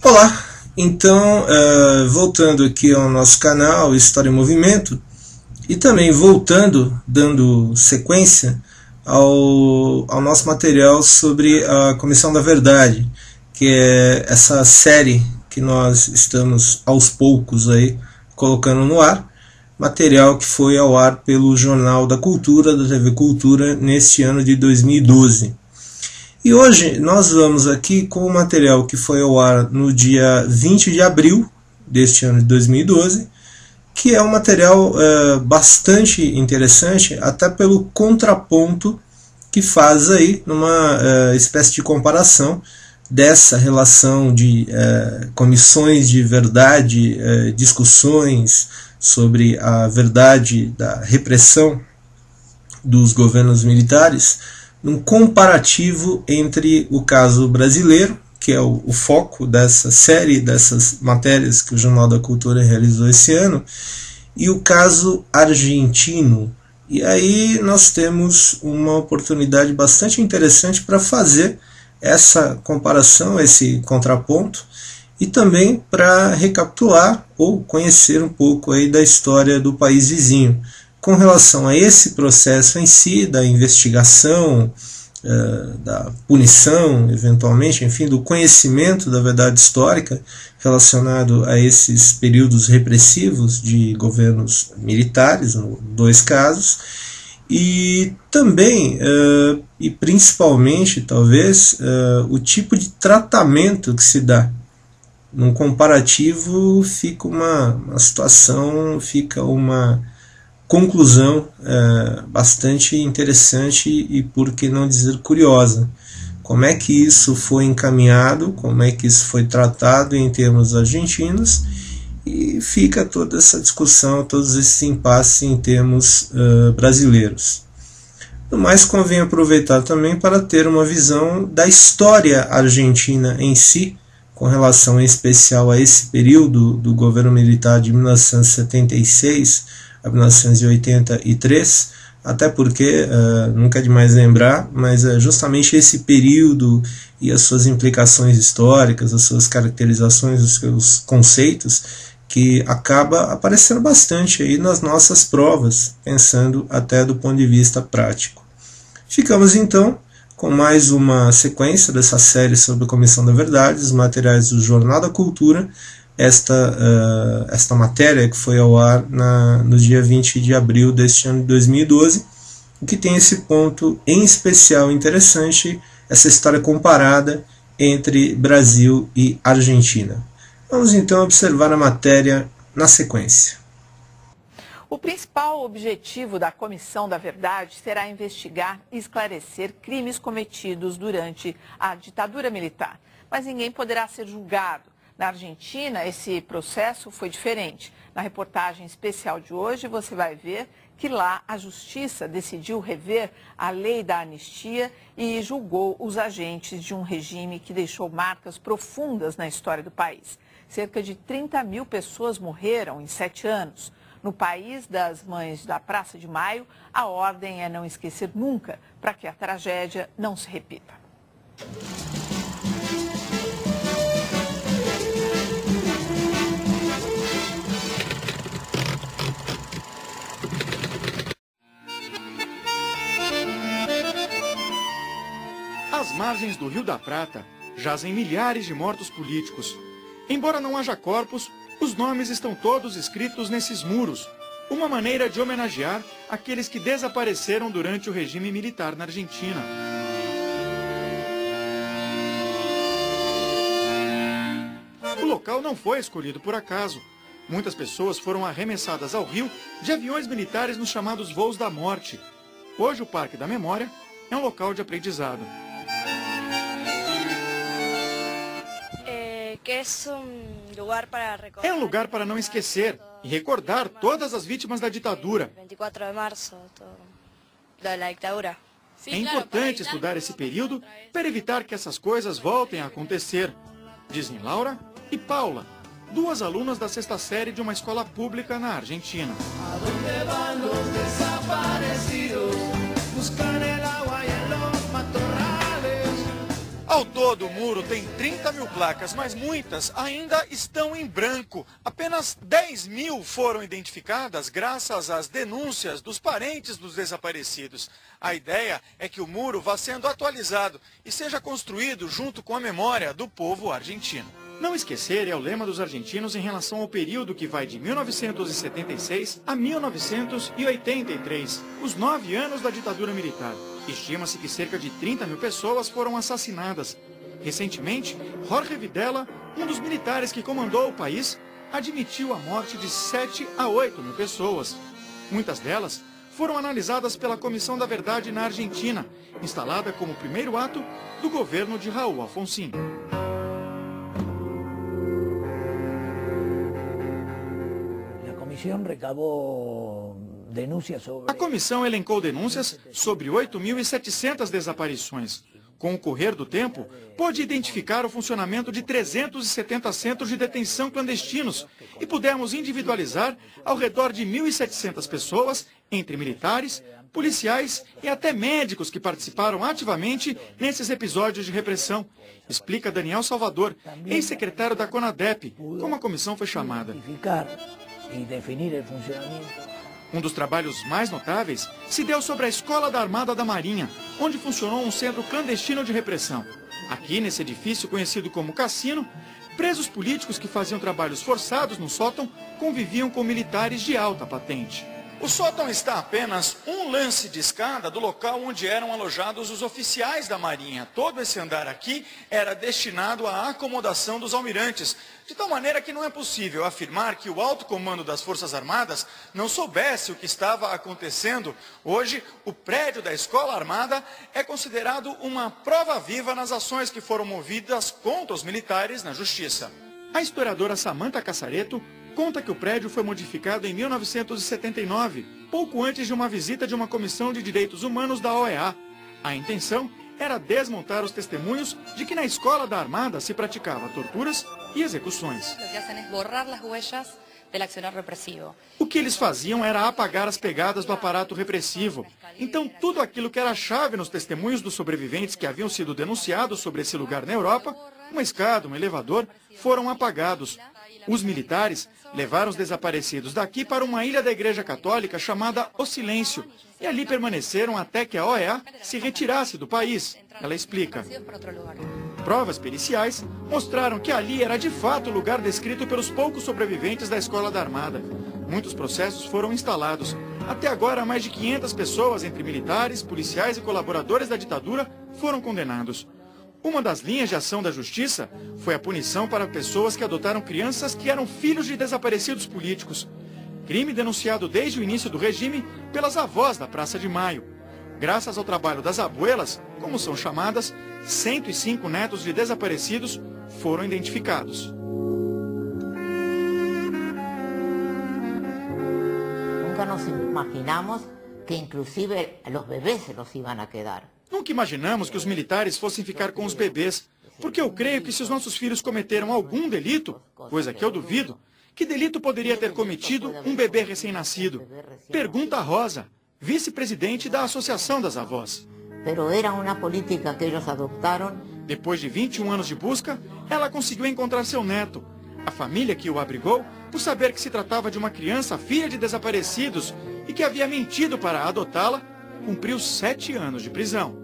Olá, então voltando aqui ao nosso canal História em Movimento e também voltando, dando sequência ao nosso material sobre a Comissão da Verdade, que é essa série que nós estamos aos poucos aí colocando no ar, material que foi ao ar pelo Jornal da Cultura, da TV Cultura, neste ano de 2012. E hoje nós vamos aqui com o material que foi ao ar no dia 20 de abril deste ano de 2012, que é um material bastante interessante, até pelo contraponto que faz aí numa espécie de comparação dessa relação de comissões de verdade, discussões sobre a verdade da repressão dos governos militares, num comparativo entre o caso brasileiro, que é o foco dessa série, dessas matérias que o Jornal da Cultura realizou esse ano, e o caso argentino. E aí nós temos uma oportunidade bastante interessante para fazer essa comparação, esse contraponto, e também para recapitular ou conhecer um pouco aí da história do país vizinho, com relação a esse processo em si, da investigação, da punição, eventualmente, enfim, do conhecimento da verdade histórica relacionado a esses períodos repressivos de governos militares, nos dois casos, e também, e principalmente, talvez, o tipo de tratamento que se dá. Num comparativo fica uma situação, fica uma conclusão bastante interessante e, por que não dizer, curiosa. Como é que isso foi encaminhado, como é que isso foi tratado em termos argentinos, e fica toda essa discussão, todos esses impasses em termos brasileiros. No mais, convém aproveitar também para ter uma visão da história argentina em si, com relação em especial a esse período do governo militar de 1976 a 1983, até porque, nunca é demais lembrar, mas é justamente esse período e as suas implicações históricas, as suas caracterizações, os seus conceitos, que acaba aparecendo bastante aí nas nossas provas, pensando até do ponto de vista prático. Ficamos então com mais uma sequência dessa série sobre a Comissão da Verdade, os materiais do Jornal da Cultura, esta matéria que foi ao ar no dia 20 de abril deste ano de 2012, o que tem esse ponto em especial interessante, essa história comparada entre Brasil e Argentina. Vamos então observar a matéria na sequência. O principal objetivo da Comissão da Verdade será investigar e esclarecer crimes cometidos durante a ditadura militar. Mas ninguém poderá ser julgado. Na Argentina, esse processo foi diferente. Na reportagem especial de hoje, você vai ver que lá a Justiça decidiu rever a lei da anistia e julgou os agentes de um regime que deixou marcas profundas na história do país. Cerca de 30 mil pessoas morreram em 7 anos. No país das mães da Praça de Maio, a ordem é não esquecer nunca, para que a tragédia não se repita. Às margens do Rio da Prata, jazem milhares de mortos políticos. Embora não haja corpos, os nomes estão todos escritos nesses muros, uma maneira de homenagear aqueles que desapareceram durante o regime militar na Argentina. O local não foi escolhido por acaso. Muitas pessoas foram arremessadas ao rio de aviões militares nos chamados voos da morte. Hoje o Parque da Memória é um local de aprendizado. É um lugar para não esquecer e recordar todas as vítimas da ditadura. É importante estudar esse período para evitar que essas coisas voltem a acontecer, dizem Laura e Paula, duas alunas da sexta série de uma escola pública na Argentina. Ao todo, o muro tem 30 mil placas, mas muitas ainda estão em branco. Apenas 10 mil foram identificadas graças às denúncias dos parentes dos desaparecidos. A ideia é que o muro vá sendo atualizado e seja construído junto com a memória do povo argentino. Não esquecer é o lema dos argentinos em relação ao período que vai de 1976 a 1983, os 9 anos da ditadura militar. Estima-se que cerca de 30 mil pessoas foram assassinadas. Recentemente, Jorge Videla, um dos militares que comandou o país, admitiu a morte de 7 a 8 mil pessoas. Muitas delas foram analisadas pela Comissão da Verdade na Argentina, instalada como primeiro ato do governo de Raúl Alfonsín. A comissão elencou denúncias sobre 8.700 desaparições. Com o correr do tempo, pôde identificar o funcionamento de 370 centros de detenção clandestinos e pudemos individualizar ao redor de 1.700 pessoas, entre militares, policiais e até médicos que participaram ativamente nesses episódios de repressão, explica Daniel Salvador, ex-secretário da CONADEP, como a comissão foi chamada. Um dos trabalhos mais notáveis se deu sobre a Escola da Armada da Marinha, onde funcionou um centro clandestino de repressão. Aqui, nesse edifício conhecido como Cassino, presos políticos que faziam trabalhos forçados no sótão conviviam com militares de alta patente. O sótão está a apenas um lance de escada do local onde eram alojados os oficiais da Marinha. Todo esse andar aqui era destinado à acomodação dos almirantes, de tal maneira que não é possível afirmar que o alto comando das Forças Armadas não soubesse o que estava acontecendo. Hoje, o prédio da Escola Armada é considerado uma prova viva nas ações que foram movidas contra os militares na Justiça. A historiadora Samantha Cassareto conta que o prédio foi modificado em 1979, pouco antes de uma visita de uma comissão de direitos humanos da OEA. A intenção era desmontar os testemunhos de que na Escola da Armada se praticava torturas e execuções. O que eles faziam era apagar as pegadas do aparato repressivo. Então, tudo aquilo que era chave nos testemunhos dos sobreviventes que haviam sido denunciados sobre esse lugar na Europa, uma escada, um elevador, foram apagados. Os militares levaram os desaparecidos daqui para uma ilha da Igreja Católica chamada O Silêncio e ali permaneceram até que a OEA se retirasse do país. Ela explica. Provas periciais mostraram que ali era de fato o lugar descrito pelos poucos sobreviventes da Escola da Armada. Muitos processos foram instalados. Até agora, mais de 500 pessoas, entre militares, policiais e colaboradores da ditadura, foram condenados. Uma das linhas de ação da Justiça foi a punição para pessoas que adotaram crianças que eram filhos de desaparecidos políticos. Crime denunciado desde o início do regime pelas avós da Praça de Maio. Graças ao trabalho das abuelas, como são chamadas, 105 netos de desaparecidos foram identificados. Nunca nos imaginamos que inclusive los bebés se los iban a quedar. Nunca imaginamos que os militares fossem ficar com os bebês, porque eu creio que se os nossos filhos cometeram algum delito, coisa que eu duvido, que delito poderia ter cometido um bebê recém-nascido? Pergunta a Rosa, vice-presidente da Associação das Avós. Depois de 21 anos de busca, ela conseguiu encontrar seu neto. A família que o abrigou, por saber que se tratava de uma criança filha de desaparecidos e que havia mentido para adotá-la, cumpriu 7 anos de prisão.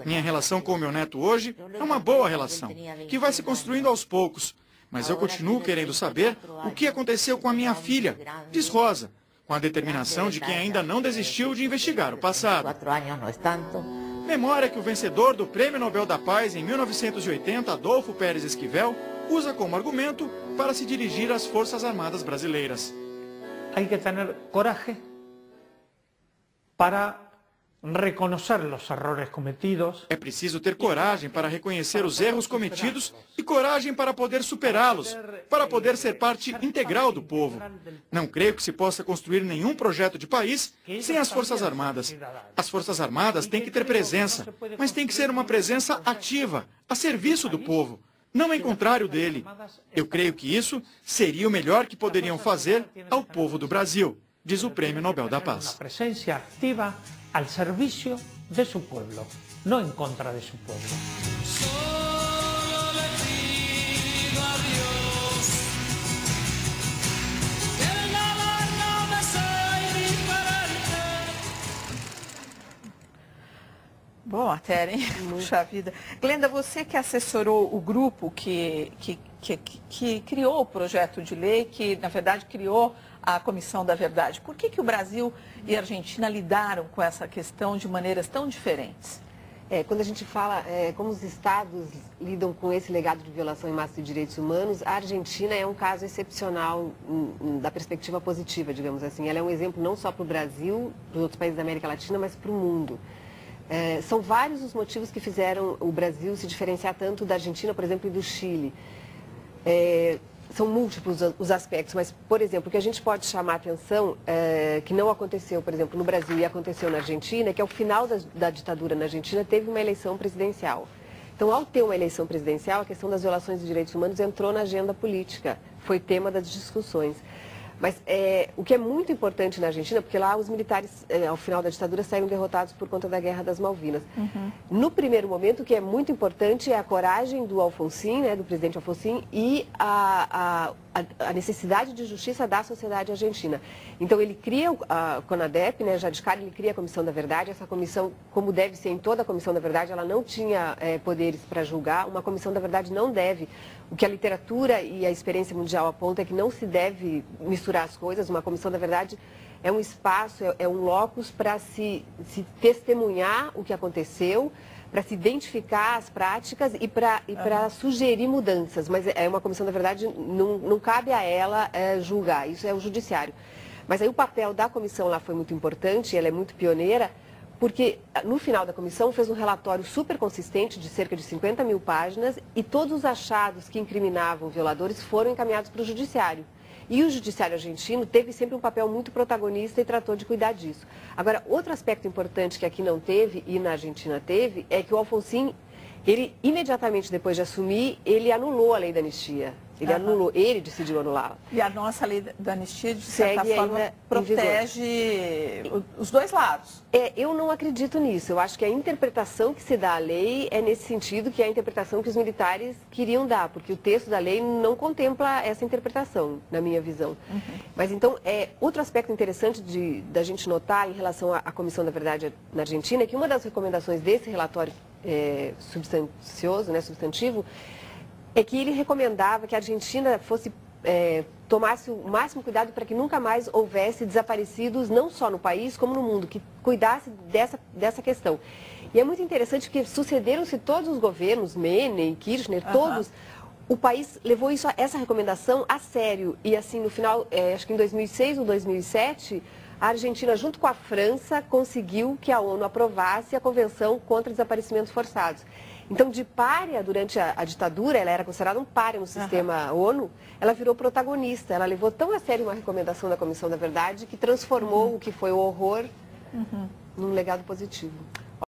Minha relação com o meu neto hoje é uma boa relação, que vai se construindo aos poucos. Mas eu continuo querendo saber o que aconteceu com a minha filha, diz Rosa, com a determinação de quem ainda não desistiu de investigar o passado. Memória que o vencedor do Prêmio Nobel da Paz em 1980, Adolfo Pérez Esquivel, usa como argumento para se dirigir às Forças Armadas brasileiras. Hay que tener coraje para reconocer los errores cometidos. É preciso ter coragem para reconhecer os erros cometidos e coragem para poder superá-los, para poder ser parte integral do povo. Não creio que se possa construir nenhum projeto de país sem as Forças Armadas. As Forças Armadas têm que ter presença, mas tem que ser uma presença ativa, a serviço do povo. Não em contrário dele. Eu creio que isso seria o melhor que poderiam fazer ao povo do Brasil, diz o Prêmio Nobel da Paz. Presença ativa al serviço de su pueblo, no en contra de su pueblo. Boa matéria, hein? Puxa vida. Glenda, você que assessorou o grupo que criou o projeto de lei, que na verdade criou a Comissão da Verdade, por que o Brasil e a Argentina lidaram com essa questão de maneiras tão diferentes? Quando a gente fala como os estados lidam com esse legado de violação em massa de direitos humanos, a Argentina é um caso excepcional da perspectiva positiva, digamos assim. Ela é um exemplo não só para o Brasil, para os outros países da América Latina, mas para o mundo. São vários os motivos que fizeram o Brasil se diferenciar tanto da Argentina, por exemplo, e do Chile. São múltiplos os aspectos, mas, por exemplo, o que a gente pode chamar a atenção, que não aconteceu, por exemplo, no Brasil e aconteceu na Argentina, é que ao final da ditadura na Argentina teve uma eleição presidencial. Então, ao ter uma eleição presidencial, a questão das violações de direitos humanos entrou na agenda política, foi tema das discussões. Mas o que é muito importante na Argentina, porque lá os militares, ao final da ditadura, saíram derrotados por conta da Guerra das Malvinas. No primeiro momento, o que é muito importante é a coragem do Alfonsín, do presidente Alfonsín, e a necessidade de justiça da sociedade argentina. Então, ele cria a CONADEP, já de cara ele cria a Comissão da Verdade. Essa comissão, como deve ser em toda a Comissão da Verdade, ela não tinha poderes para julgar. Uma Comissão da Verdade não deve. O que a literatura e a experiência mundial apontam é que não se deve misturar as coisas. Uma Comissão da Verdade é um espaço, é um locus para se testemunhar o que aconteceu, para se identificar as práticas e para sugerir mudanças. Mas é uma comissão, na verdade, não cabe a ela julgar, isso é o judiciário. Mas aí o papel da comissão lá foi muito importante, ela é muito pioneira, porque no final da comissão fez um relatório super consistente de cerca de 50 mil páginas e todos os achados que incriminavam violadores foram encaminhados para o judiciário. E o judiciário argentino teve sempre um papel muito protagonista e tratou de cuidar disso. Agora, outro aspecto importante que aqui não teve e na Argentina teve é que o Alfonsín, ele imediatamente depois de assumir, ele anulou a lei da anistia. Ele anulou, ele decidiu anulá-la. E a nossa lei da anistia, de certa forma, protege os dois lados. Eu não acredito nisso. Eu acho que a interpretação que se dá à lei é nesse sentido, que é a interpretação que os militares queriam dar, porque o texto da lei não contempla essa interpretação, na minha visão. Mas então, outro aspecto interessante da gente notar em relação à Comissão da Verdade na Argentina é que uma das recomendações desse relatório substantivo, é que ele recomendava que a Argentina tomasse o máximo cuidado para que nunca mais houvesse desaparecidos, não só no país, como no mundo, que cuidasse dessa questão. E é muito interessante que sucederam-se todos os governos, Menem, Kirchner, todos, o país levou essa recomendação a sério. E assim, no final, acho que em 2006 ou 2007, a Argentina, junto com a França, conseguiu que a ONU aprovasse a Convenção contra Desaparecimentos Forçados. Então, de pária, durante a ditadura, ela era considerada um pária no sistema ONU, ela virou protagonista. Ela levou tão a sério uma recomendação da Comissão da Verdade que transformou o que foi o horror num legado positivo.